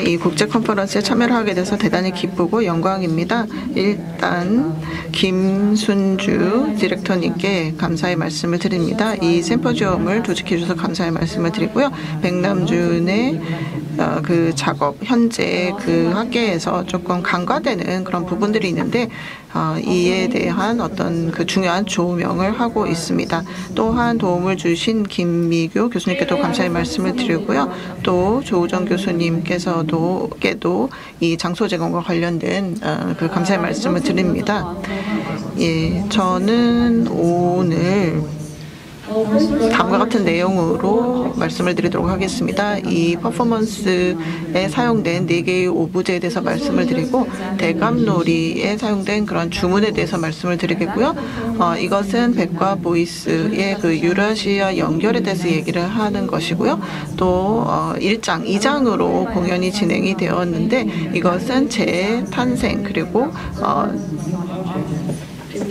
이 국제 컨퍼런스에 참여를 하게 돼서 대단히 기쁘고 영광입니다. 일단 김순주 디렉터님께 감사의 말씀을 드립니다. 이 심포지엄을 조직해 주셔서 감사의 말씀을 드리고요. 백남준의 그 작업, 현재 그 학계에서 조금 간과되는 그런 부분들이 있는데 이에 대한 어떤 그 중요한 조명을 하고 있습니다. 또한 도움을 주신 김미규 교수님께도 감사의 말씀을 드리고요. 또 조우정 교수님께서도 이 장소 제공과 관련된 그 감사의 말씀을 드립니다. 예, 저는 오늘 다음과 같은 내용으로 말씀을 드리도록 하겠습니다. 이 퍼포먼스에 사용된 4개의 오브제에 대해서 말씀을 드리고 대감놀이에 사용된 그런 주문에 대해서 말씀을 드리겠고요. 이것은 백과 보이스의 그 유라시아 연결에 대해서 얘기를 하는 것이고요. 또 1장, 2장으로 공연이 진행이 되었는데 이것은 재탄생 그리고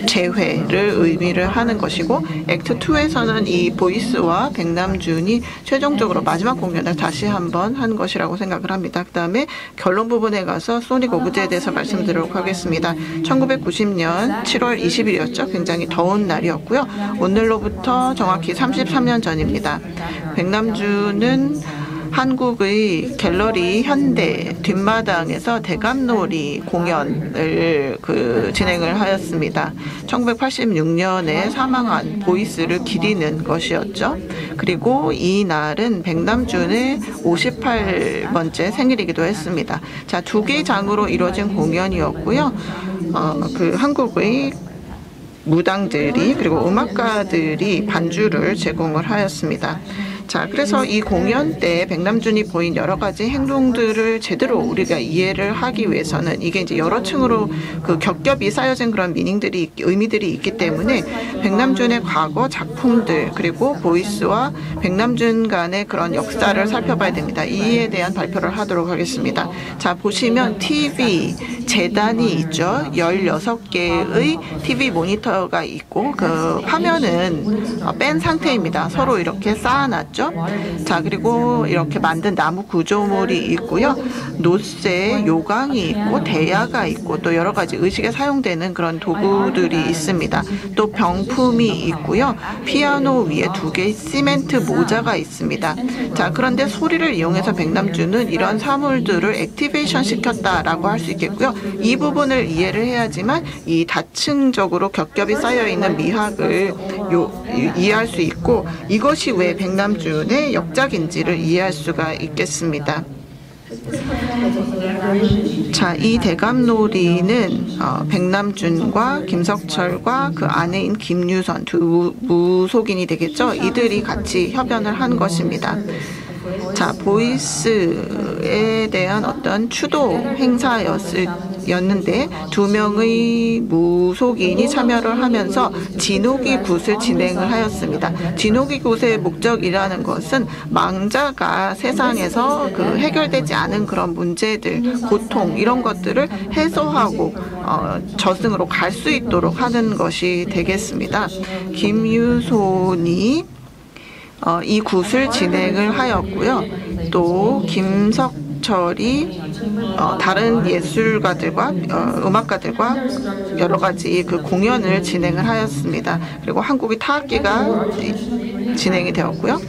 재회를 의미를 하는 것이고 액트 2에서는 이 보이스와 백남준이 최종적으로 마지막 공연을 다시 한번 한 것이라고 생각을 합니다. 그 다음에 결론 부분에 가서 소닉 오브제에 대해서 말씀드리도록 하겠습니다. 1990년 7월 20일이었죠. 굉장히 더운 날이었고요. 오늘로부터 정확히 33년 전입니다. 백남준은 한국의 갤러리 현대 뒷마당에서 대감놀이 공연을 진행을 하였습니다. 1986년에 사망한 보이스를 기리는 것이었죠. 그리고 이 날은 백남준의 58번째 생일이기도 했습니다. 자, 2개의 장으로 이루어진 공연이었고요. 그 한국의 무당들이 그리고 음악가들이 반주를 제공을 하였습니다. 자, 그래서 이 공연 때 백남준이 보인 여러 가지 행동들을 제대로 우리가 이해를 하기 위해서는 이게 이제 여러 층으로 그 겹겹이 쌓여진 그런 의미들이 있기 때문에 백남준의 과거 작품들 그리고 보이스와 백남준 간의 그런 역사를 살펴봐야 됩니다. 이에 대한 발표를 하도록 하겠습니다. 자, 보시면 TV 재단이 있죠. 16개의 TV 모니터가 있고 그 화면은 뺀 상태입니다. 서로 이렇게 쌓아놨죠. 자, 그리고 이렇게 만든 나무 구조물이 있고요. 노쇠, 요강이 있고 대야가 있고 또 여러 가지 의식에 사용되는 그런 도구들이 있습니다. 또 병품이 있고요. 피아노 위에 2개의 시멘트 모자가 있습니다. 자, 그런데 소리를 이용해서 백남준은 이런 사물들을 액티베이션 시켰다라고 할 수 있겠고요. 이 부분을 이해를 해야지만 이 다층적으로 겹겹이 쌓여있는 미학을 이해할 수 있고 이것이 왜 백남준의 역작인지를 이해할 수가 있겠습니다. 자, 이 대감놀이는 백남준과 김석철과 그 아내인 김유선 두 무속인이 되겠죠. 이들이 같이 협연을 한 것입니다. 자, 보이스에 대한 어떤 추도 행사였는데 2명의 무속인이 참여를 하면서 진호기 굿을 진행을 하였습니다. 진호기 굿의 목적이라는 것은 망자가 세상에서 그 해결되지 않은 그런 문제들, 고통 이런 것들을 해소하고 저승으로 갈 수 있도록 하는 것이 되겠습니다. 김유손이 이 굿을 진행을 하였고요. 또 김석철이 다른 예술가들과 음악가들과 여러 가지 그 공연을 진행을 하였습니다. 그리고 한국의 타악기가 진행이 되었고요.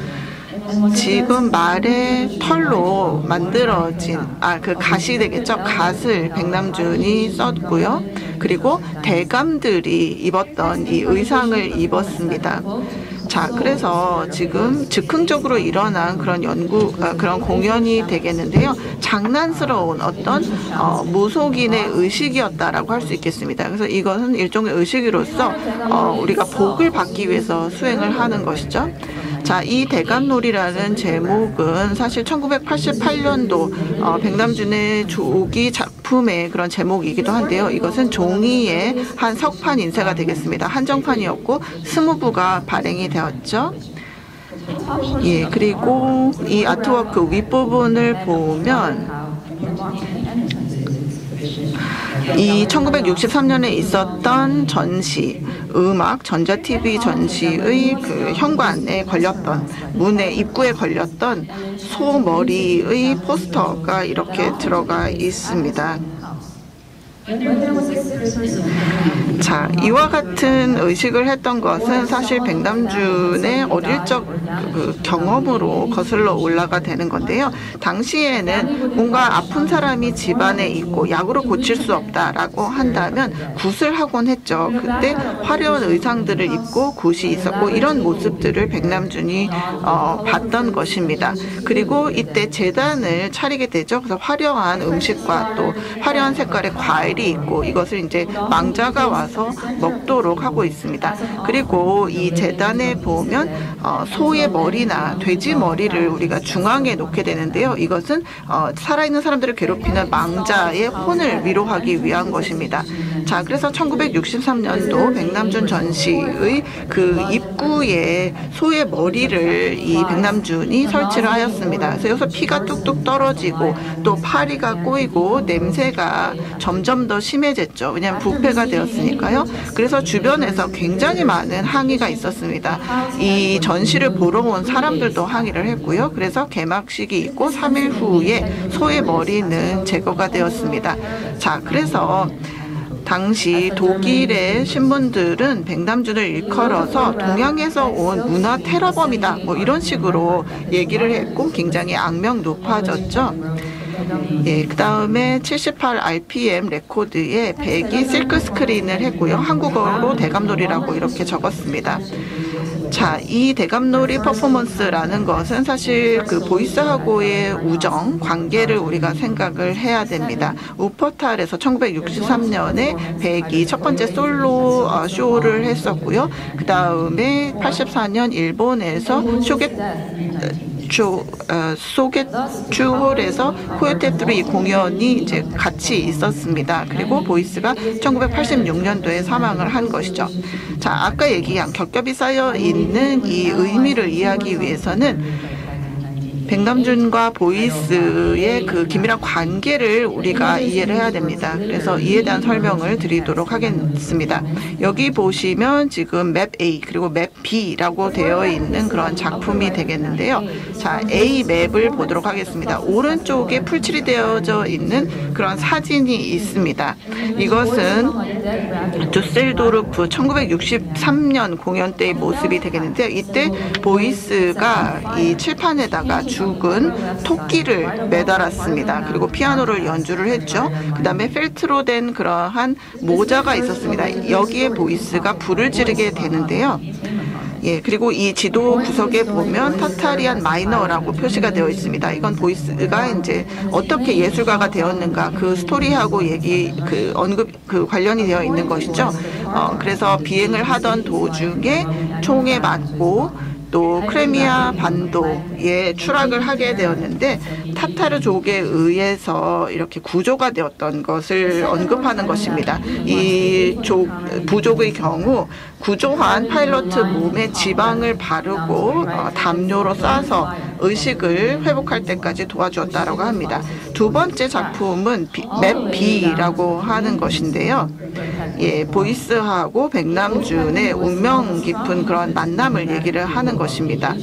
지금 말의 털로 만들어진 그 갓이 되겠죠. 갓을 백남준이 썼고요. 그리고 대감들이 입었던 이 의상을 입었습니다. 자, 그래서 지금 즉흥적으로 일어난 그런 그런 공연이 되겠는데요. 장난스러운 어떤 무속인의 의식이었다라고 할 수 있겠습니다. 그래서 이것은 일종의 의식으로서 우리가 복을 받기 위해서 수행을 하는 것이죠. 자, 이 대감놀이라는 제목은 사실 1988년도 백남준의 조기 작품의 그런 제목이기도 한데요. 이것은 종이의 한 석판 인쇄가 되겠습니다. 한정판이었고 20부가 발행이 되었죠. 예, 그리고 이 아트워크 윗부분을 보면 이 1963년에 있었던 전시, 음악, 전자-TV 전시의 그 현관에 걸렸던, 문의 입구에 걸렸던 소 머리의 포스터가 이렇게 들어가 있습니다. 자, 이와 같은 의식을 했던 것은 사실 백남준의 어릴 적 그 경험으로 거슬러 올라가 되는 건데요. 당시에는 뭔가 아픈 사람이 집안에 있고 약으로 고칠 수 없다라고 한다면 굿을 하곤 했죠. 그때 화려한 의상들을 입고 굿이 있었고 이런 모습들을 백남준이 봤던 것입니다. 그리고 이때 재단을 차리게 되죠. 그래서 화려한 음식과 또 화려한 색깔의 과일이 있고 이것을 이제 망자가 와서 먹도록 하고 있습니다. 그리고 이 재단에 보면 소의 머리나 돼지 머리를 우리가 중앙에 놓게 되는데요. 이것은 살아있는 사람들을 괴롭히는 망자의 혼을 위로하기 위한 것입니다. 자, 그래서 1963년도 백남준 전시의 그 입구에 소의 머리를 이 백남준이 설치를 하였습니다. 그래서 여기서 피가 뚝뚝 떨어지고 또 파리가 꼬이고 냄새가 점점 더 심해졌죠. 왜냐하면 부패가 되었으니까요. 그래서 주변에서 굉장히 많은 항의가 있었습니다. 이 전시를 보러 온 사람들도 항의를 했고요. 그래서 개막식이 있고 3일 후에 소의 머리는 제거가 되었습니다. 자, 그래서 당시 독일의 신문들은 백남준을 일컬어서 동양에서 온 문화 테러범이다 뭐 이런 식으로 얘기를 했고 굉장히 악명 높아졌죠. 예, 그 다음에 78 RPM 레코드에 백이 실크 스크린을 했고요. 한국어로 대감놀이라고 이렇게 적었습니다. 자, 이 대감놀이 퍼포먼스라는 것은 사실 그 보이스하고의 우정, 관계를 우리가 생각을 해야 됩니다. 우퍼탈에서 1963년에 백이 첫 번째 솔로 쇼를 했었고요. 그 다음에 84년 일본에서 소게추홀에서 코요테 3 공연이 이제 같이 있었습니다. 그리고 보이스가 1986년도에 사망을 한 것이죠. 자, 아까 얘기한 겹겹이 쌓여 있는 이 의미를 이해하기 위해서는 백남준과 보이스의 그 긴밀한 관계를 우리가 이해를 해야 됩니다. 그래서 이에 대한 설명을 드리도록 하겠습니다. 여기 보시면 지금 맵 A 그리고 맵 B라고 되어 있는 그런 작품이 되겠는데요. 자, A 맵을 보도록 하겠습니다. 오른쪽에 풀칠이 되어져 있는 그런 사진이 있습니다. 이것은 두셀도르프 1963년 공연 때의 모습이 되겠는데요. 이때 보이스가 이 칠판에다가 죽은 토끼를 매달았습니다. 그리고 피아노를 연주를 했죠. 그 다음에 펠트로 된 그러한 모자가 있었습니다. 여기에 보이스가 불을 지르게 되는데요. 예, 그리고 이 지도 구석에 보면 타타리안 마이너라고 표시가 되어 있습니다. 이건 보이스가 이제 어떻게 예술가가 되었는가 그 스토리하고 관련이 되어 있는 것이죠. 그래서 비행을 하던 도중에 총에 맞고 또 크레미아 반도에 추락을 하게 되었는데 타타르족에 의해서 이렇게 구조가 되었던 것을 언급하는 것입니다. 이 부족의 경우 구조한 파일럿 몸에 지방을 바르고 담요로 싸서 의식을 회복할 때까지 도와주었다라고 합니다. 두 번째 작품은 맵 B라고 하는 것인데요. 예, 보이스하고 백남준의 운명 깊은 그런 만남을 얘기를 하는 것입니다.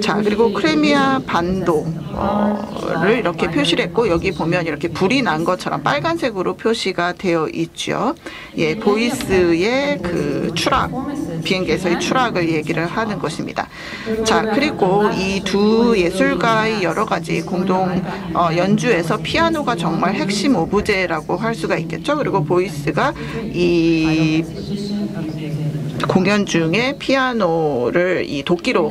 자, 그리고 크레미아 반도를 이렇게 표시를 했고 여기 보면 이렇게 불이 난 것처럼 빨간색으로 표시가 되어 있죠. 예, 보이스의 그 추락, 비행기에서의 추락을 얘기를 하는 것입니다. 자, 그리고 이 두 예술가의 여러 가지 공동 연주에서 피아노가 정말 핵심 오브제라고 할 수가 있겠죠. 그리고 보이스가 이 공연 중에 피아노를 이 도끼로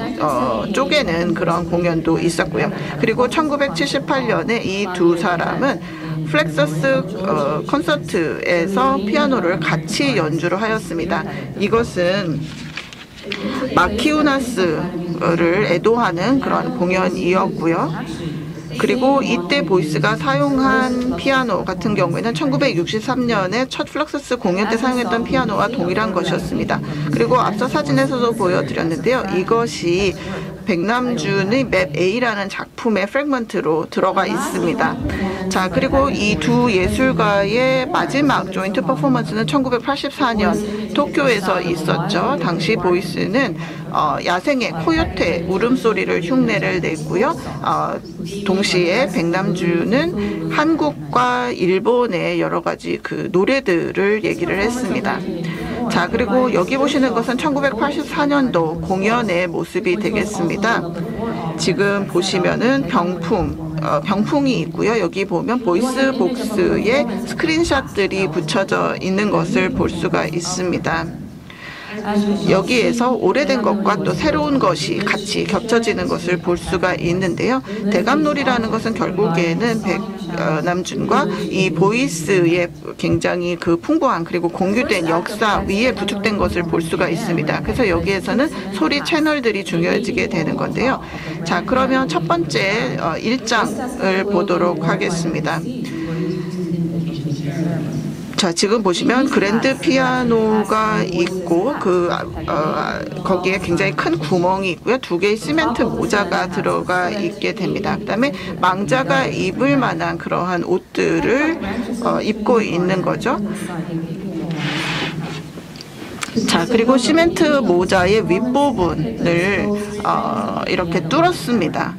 쪼개는 그런 공연도 있었고요. 그리고 1978년에 이 두 사람은 플렉서스 콘서트에서 피아노를 같이 연주를 하였습니다. 이것은 마키우나스를 애도하는 그런 공연이었고요. 그리고 이때 보이스가 사용한 피아노 같은 경우에는 1963년에 첫 플럭서스 공연 때 사용했던 피아노와 동일한 것이었습니다. 그리고 앞서 사진에서도 보여드렸는데요. 이것이 백남준의 맵 A라는 작품의 프래그먼트로 들어가 있습니다. 자, 그리고 이 두 예술가의 마지막 조인트 퍼포먼스는 1984년 도쿄에서 있었죠. 당시 보이스는 야생의 코요테 울음소리를 흉내를 냈고요. 동시에 백남준은 한국과 일본의 여러 가지 그 노래들을 얘기를 했습니다. 자, 그리고 여기 보시는 것은 1984년도 공연의 모습이 되겠습니다. 지금 보시면은 병풍이 있고요. 여기 보면 보이스복스에 스크린샷들이 붙여져 있는 것을 볼 수가 있습니다. 여기에서 오래된 것과 또 새로운 것이 같이 겹쳐지는 것을 볼 수가 있는데요. 대감놀이라는 것은 결국에는 백남준과 이 보이스의 굉장히 그 풍부한 그리고 공유된 역사 위에 구축된 것을 볼 수가 있습니다. 그래서 여기에서는 소리 채널들이 중요해지게 되는 건데요. 자, 그러면 첫 번째 1장을 보도록 하겠습니다. 자, 지금 보시면 그랜드 피아노가 있고 거기에 굉장히 큰 구멍이 있고요. 두 개의 시멘트 모자가 들어가 있게 됩니다. 그다음에 망자가 입을 만한 그러한 옷들을 입고 있는 거죠. 자, 그리고 시멘트 모자의 윗부분을 이렇게 뚫었습니다.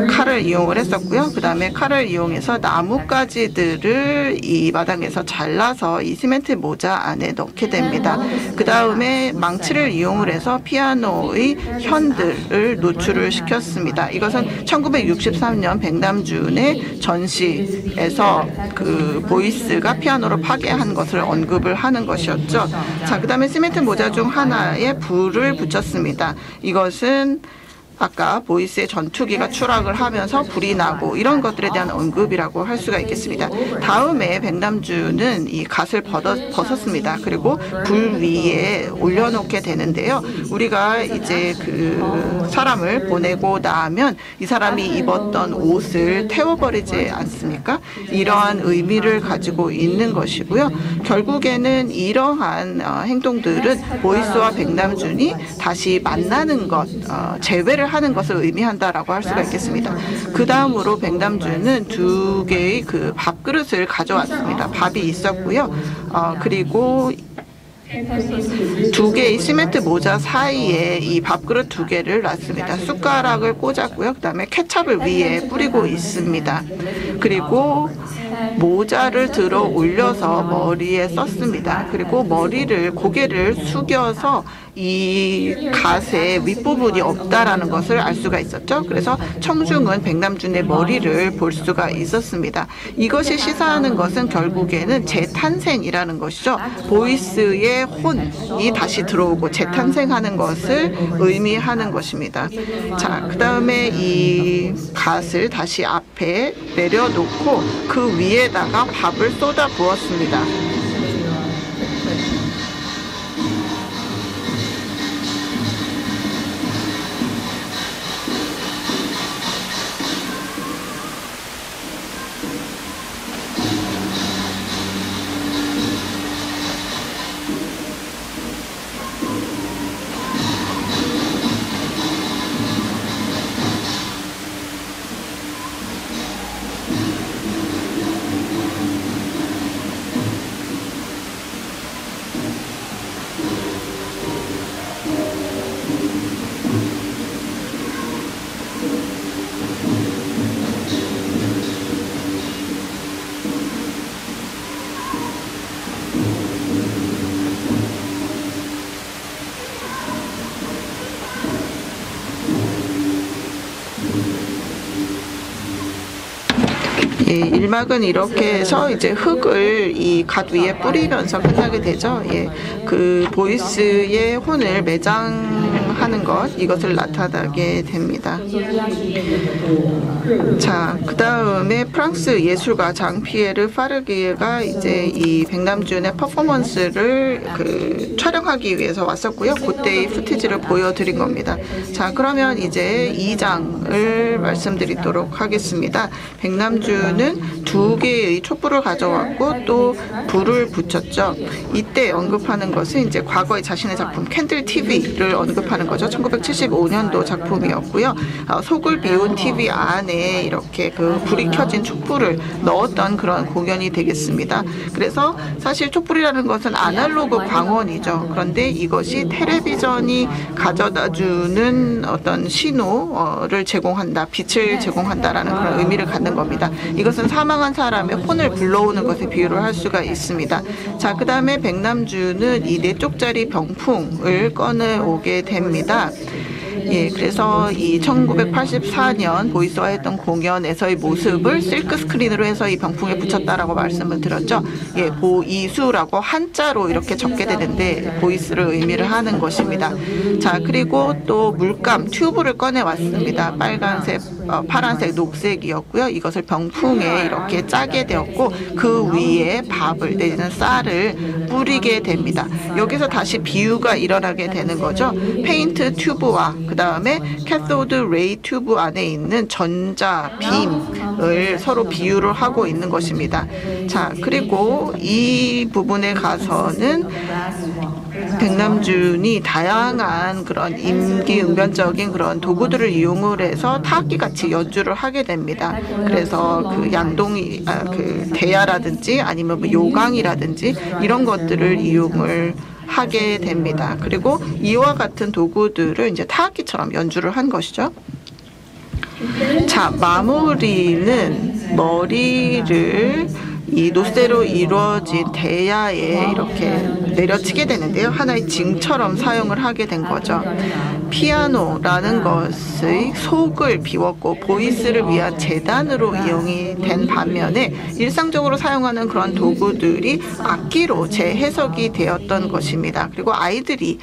칼을 이용을 했었고요. 그 다음에 칼을 이용해서 나뭇가지들을 이 마당에서 잘라서 이 시멘트 모자 안에 넣게 됩니다. 그 다음에 망치를 이용을 해서 피아노의 현들을 노출을 시켰습니다. 이것은 1963년 백남준의 전시에서 그 보이스가 피아노를 파괴한 것을 언급을 하는 것이었죠. 자, 그 다음에 시멘트 모자 중 하나에 불을 붙였습니다. 이것은 아까 보이스의 전투기가 추락을 하면서 불이 나고 이런 것들에 대한 언급이라고 할 수가 있겠습니다. 다음에 백남준은 이 갓을 벗었습니다. 그리고 불 위에 올려놓게 되는데요. 우리가 이제 그 사람을 보내고 나면 이 사람이 입었던 옷을 태워버리지 않습니까? 이러한 의미를 가지고 있는 것이고요. 결국에는 이러한 행동들은 보이스와 백남준이 다시 만나는 것, 재회를 하는 것을 의미한다라고 할 수가 있겠습니다. 그 다음으로 백남준은 두 개의 그 밥그릇을 가져왔습니다. 밥이 있었고요. 그리고 두 개의 시멘트 모자 사이에 이 밥그릇 두 개를 놨습니다. 숟가락을 꽂았고요. 그 다음에 케찹을 위에 뿌리고 있습니다. 그리고 모자를 들어 올려서 머리에 썼습니다. 그리고 고개를 숙여서 이 갓의 윗부분이 없다라는 것을 알 수가 있었죠. 그래서 청중은 백남준의 머리를 볼 수가 있었습니다. 이것이 시사하는 것은 결국에는 재탄생이라는 것이죠. 보이스의 혼이 다시 들어오고 재탄생하는 것을 의미하는 것입니다. 자, 그 다음에 이 갓을 다시 앞에 내려놓고 그 위에다가 밥을 쏟아 부었습니다. 예, 1막은 이렇게 해서 이제 흙을 이 갓 위에 뿌리면서 끝나게 되죠. 예, 그 보이스의 혼을 매장하는 것, 이것을 나타나게 됩니다. 자, 그 다음에 프랑스 예술가 장 피에르 파르기에가 이제 이 백남준의 퍼포먼스를 촬영하기 위해서 왔었고요. 그때의 후티지를 보여드린 겁니다. 자, 그러면 이제 2장을 말씀드리도록 하겠습니다. 백남준은 두 개의 촛불을 가져왔고 또 불을 붙였죠. 이때 언급하는 것은 이제 과거의 자신의 작품 캔들 TV를 언급하는 거죠. 1975년도 작품이었고요. 속을 비운 TV 안에 이렇게 그 불이 켜진 촛불을 넣었던 그런 공연이 되겠습니다. 그래서 사실 촛불이라는 것은 아날로그 광원이죠. 그런데 이것이 텔레비전이 가져다주는 어떤 신호를 제공한다, 빛을 제공한다라는 그런 의미를 갖는 겁니다. 이것은 사망한 사람의 혼을 불러오는 것에 비유를 할 수가 있습니다. 자, 그 다음에 백남주는 이 4쪽짜리 병풍을 꺼내오게 됩니다. 예, 그래서 이 1984년 보이스와 했던 공연에서의 모습을 실크 스크린으로 해서 이 병풍에 붙였다라고 말씀을 드렸죠. 예, 보이수라고 한자로 이렇게 적게 되는데 보이스를 의미를 하는 것입니다. 자, 그리고 또 물감 튜브를 꺼내 왔습니다. 빨간색, 파란색, 녹색이었고요. 이것을 병풍에 이렇게 짜게 되었고 그 위에 밥을 내지는 쌀을 뿌리게 됩니다. 여기서 다시 비유가 일어나게 되는 거죠. 페인트 튜브와 그 다음에 캐소드 레이 튜브 안에 있는 전자 빔을 서로 비유를 하고 있는 것입니다. 자, 그리고 이 부분에 가서는 백남준이 다양한 그런 임기응변적인 그런 도구들을 이용을 해서 타악기 같이 연주를 하게 됩니다. 그래서 그 양동이, 그 대야라든지 아니면 뭐 요강이라든지 이런 것들을 이용을 하게 됩니다. 그리고 이와 같은 도구들을 이제 타악기처럼 연주를 한 것이죠. 자, 마무리는 머리를 이 노쇠로 이루어진 대야에 이렇게 내려치게 되는데요. 하나의 징처럼 사용을 하게 된 거죠. 피아노라는 것의 속을 비웠고 보이스를 위한 재단으로 이용이 된 반면에 일상적으로 사용하는 그런 도구들이 악기로 재해석이 되었던 것입니다. 그리고 아이들이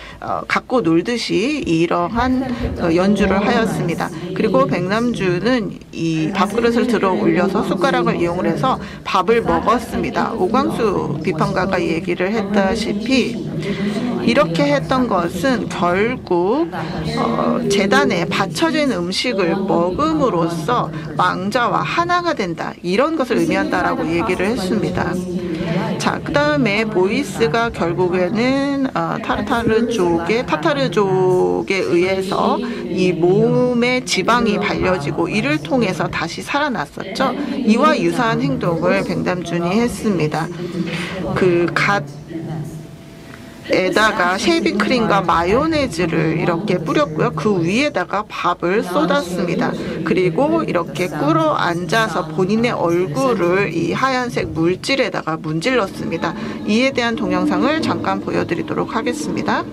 갖고 놀듯이 이러한 연주를 하였습니다. 그리고 백남주는 이 밥그릇을 들어 올려서 숟가락을 이용을 해서 밥을 먹었습니다. 오광수 비평가가 얘기를 했다시피 이렇게 했던 것은 결국 제단에 바쳐진 음식을 먹음으로써 왕자와 하나가 된다, 이런 것을 의미한다라고 얘기를 했습니다. 자, 그 다음에 보이스가 결국에는 타타르족에 의해서 이 몸에 지방이 발려지고 이를 통해서 다시 살아났었죠. 이와 유사한 행동을 백남준이 했습니다. 그 에다가 쉐이빙 크림과 마요네즈를 이렇게 뿌렸고요. 그 위에다가 밥을 쏟았습니다. 그리고 이렇게 꿇어 앉아서 본인의 얼굴을 이 하얀색 물질에다가 문질렀습니다. 이에 대한 동영상을 잠깐 보여드리도록 하겠습니다.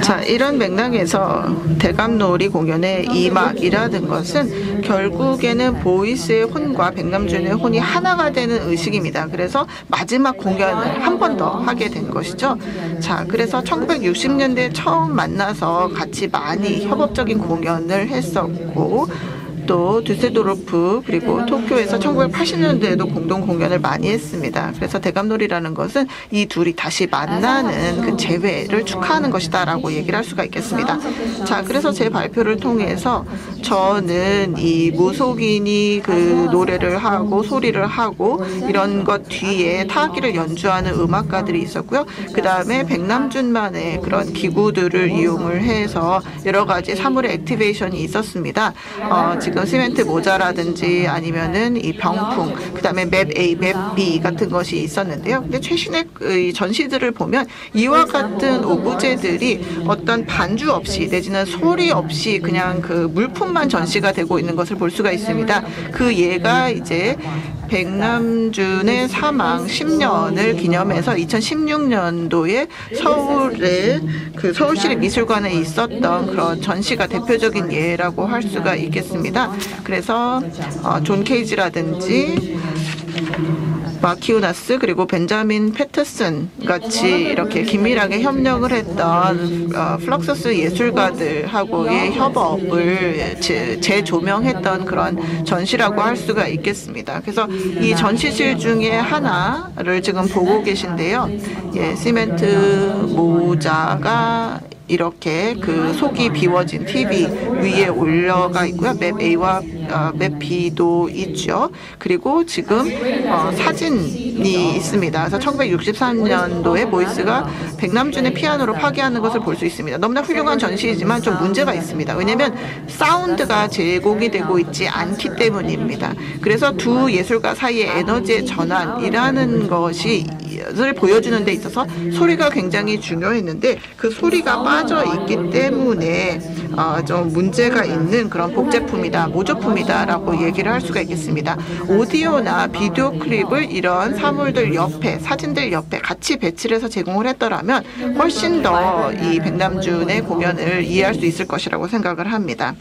자, 이런 맥락에서 대감놀이 공연의 이막이라는 것은 결국에는 보이스의 혼과 백남준의 혼이 하나가 되는 의식입니다. 그래서 마지막 공연을 한 번 더 하게 된 것이죠. 자, 그래서 1960년대에 처음 만나서 같이 많이 협업적인 공연을 했었고 또 düsseldorf 그리고 도쿄에서 1980년대에도 공동 공연을 많이 했습니다. 그래서 대감놀이라는 것은 이 둘이 다시 만나는 그 재회를 축하하는 것이다라고 얘기를 할 수가 있겠습니다. 자, 그래서 제 발표를 통해서 저는 이 무속인이 그 노래를 하고 소리를 하고 이런 것 뒤에 타악기를 연주하는 음악가들이 있었고요. 그 다음에 백남준만의 그런 기구들을 이용을 해서 여러 가지 사물의 액티베이션이 있었습니다. 지금 시멘트 모자라든지 아니면은 이 병풍, 그 다음에 맵 A, 맵 B 같은 것이 있었는데요. 근데 최신의 전시들을 보면 이와 같은 오브제들이 어떤 반주 없이 내지는 소리 없이 그냥 그 물품만 전시가 되고 있는 것을 볼 수가 있습니다. 그 예가 이제 백남준의 사망 10년을 기념해서 2016년도에 서울의 그 서울시립미술관에 있었던 그런 전시가 대표적인 예라고 할 수가 있겠습니다. 그래서 존 케이지라든지 마키우나스 그리고 벤자민 패터슨 같이 이렇게 긴밀하게 협력을 했던 플럭서스 예술가들하고의 협업을 재조명했던 그런 전시라고 할 수가 있겠습니다. 그래서 이 전시실 중에 하나를 지금 보고 계신데요. 예, 시멘트 모자가 이렇게 그 속이 비워진 TV 위에 올려가 있고요. 맵 A와 맵 B도 있죠. 그리고 지금 사진이 있습니다. 그래서 1963년도에 보이스가 백남준의 피아노를 파괴하는 것을 볼 수 있습니다. 너무나 훌륭한 전시이지만 좀 문제가 있습니다. 왜냐하면 사운드가 제공이 되고 있지 않기 때문입니다. 그래서 두 예술가 사이의 에너지의 전환이라는 것을 보여주는 데 있어서 소리가 굉장히 중요했는데 그 소리가 빠져 있기 때문에 좀 문제가 있는 그런 복제품이다, 모조품이다라고 얘기를 할 수가 있겠습니다. 오디오나 비디오 클립을 이런 사물들 옆에, 사진들 옆에 같이 배치를 해서 제공을 했더라면 훨씬 더 이 백남준의 공연을 이해할 수 있을 것이라고 생각을 합니다.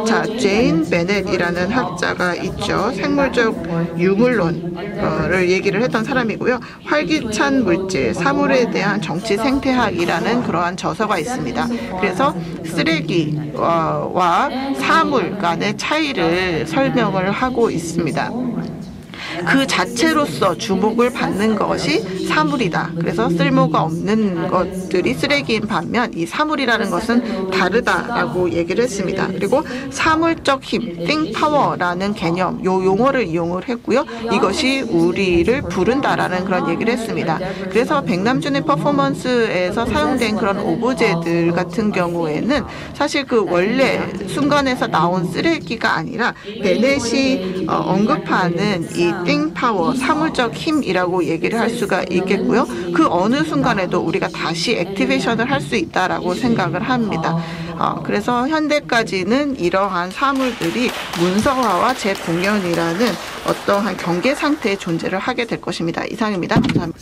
자, 제인 베넷이라는 학자가 있죠. 생물적 유물론을 얘기를 했던 사람이고요. 활기찬 물질, 사물에 대한 정치 생태학이라는 그러한 저서가 있습니다. 그래서 쓰레기와 사물 간의 차이를 설명을 하고 있습니다. 그 자체로서 주목을 받는 것이 사물이다. 그래서 쓸모가 없는 것들이 쓰레기인 반면 이 사물이라는 것은 다르다라고 얘기를 했습니다. 그리고 사물적 힘, think power라는 개념, 요 용어를 이용을 했고요. 이것이 우리를 부른다라는 그런 얘기를 했습니다. 그래서 백남준의 퍼포먼스에서 사용된 그런 오브제들 같은 경우에는 사실 그 원래 순간에서 나온 쓰레기가 아니라 베넷이 언급하는 이 think power, 사물적 힘이라고 얘기를 할 수가 있겠고요. 그 어느 순간에도 우리가 다시 액티베이션을 할 수 있다라고 생각을 합니다. 그래서 현대까지는 이러한 사물들이 문서화와 재공연이라는 어떠한 경계 상태의 존재를 하게 될 것입니다. 이상입니다. 감사합니다.